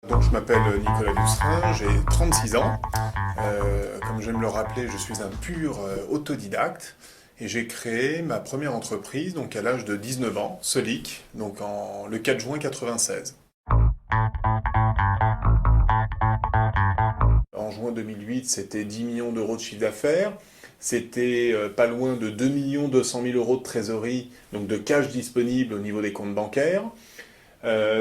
Donc je m'appelle Nicolas Doucerin, j'ai 36 ans. Comme j'aime le rappeler, je suis un pur autodidacte et j'ai créé ma première entreprise donc à l'âge de 19 ans, Solic, donc le 4 juin 96. En juin 2008, c'était 10 millions d'euros de chiffre d'affaires. C'était pas loin de 2 200 000 euros de trésorerie, donc de cash disponible au niveau des comptes bancaires.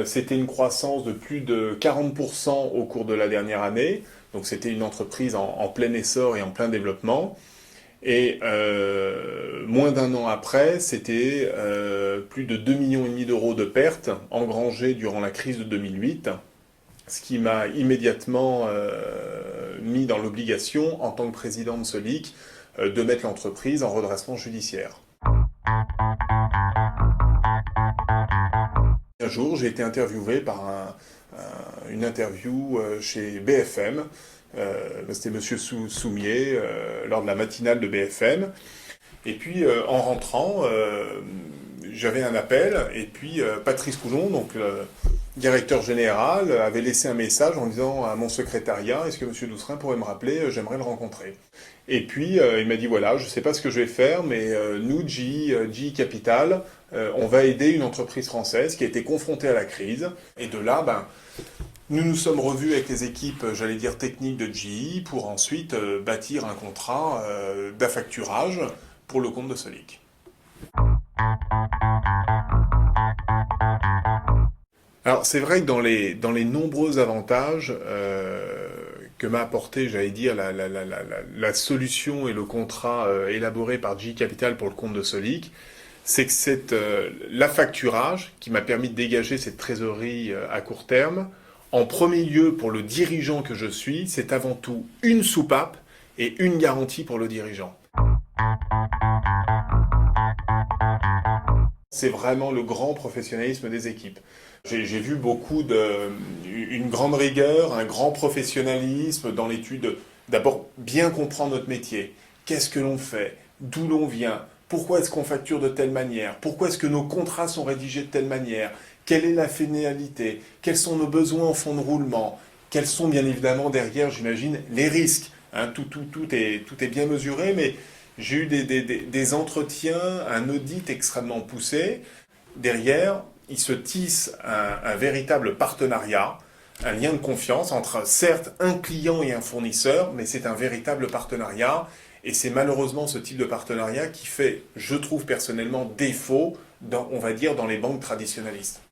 C'était une croissance de plus de 40% au cours de la dernière année. Donc c'était une entreprise en plein essor et en plein développement. Et moins d'un an après, c'était plus de 2,5 millions d'euros de pertes engrangées durant la crise de 2008, ce qui m'a immédiatement mis dans l'obligation, en tant que président de Solic, de mettre l'entreprise en redressement judiciaire. Un jour, j'ai été interviewé par une interview chez BFM. C'était Monsieur Soumier lors de la matinale de BFM. Et puis en rentrant, j'avais un appel et puis Patrice Coulon, donc le directeur général, avait laissé un message en disant à mon secrétariat: est-ce que Monsieur Doucerin pourrait me rappeler, j'aimerais le rencontrer. Et puis il m'a dit: voilà, je ne sais pas ce que je vais faire, mais nous, GE Capital, on va aider une entreprise française qui a été confrontée à la crise. Et de là, nous nous sommes revus avec les équipes, j'allais dire techniques de GE, pour ensuite bâtir un contrat d'affacturage pour le compte de Solic. Alors c'est vrai que dans les nombreux avantages que m'a apporté, j'allais dire, la solution et le contrat élaboré par GE Capital pour le compte de Solic, c'est que c'est l'affacturage qui m'a permis de dégager cette trésorerie à court terme. En premier lieu, pour le dirigeant que je suis, c'est avant tout une soupape et une garantie pour le dirigeant. C'est vraiment le grand professionnalisme des équipes. J'ai vu une grande rigueur, un grand professionnalisme dans l'étude. D'abord, bien comprendre notre métier. Qu'est-ce que l'on fait? D'où l'on vient? Pourquoi est-ce qu'on facture de telle manière? Pourquoi est-ce que nos contrats sont rédigés de telle manière? Quelle est la finalité? Quels sont nos besoins en fonds de roulement? Quels sont bien évidemment derrière, j'imagine, les risques? Tout est bien mesuré, mais j'ai eu des entretiens, un audit extrêmement poussé. Derrière, il se tisse un véritable partenariat, un lien de confiance entre, certes, un client et un fournisseur, mais c'est un véritable partenariat. Et c'est malheureusement ce type de partenariat qui fait, je trouve personnellement, défaut on va dire, dans les banques traditionnalistes.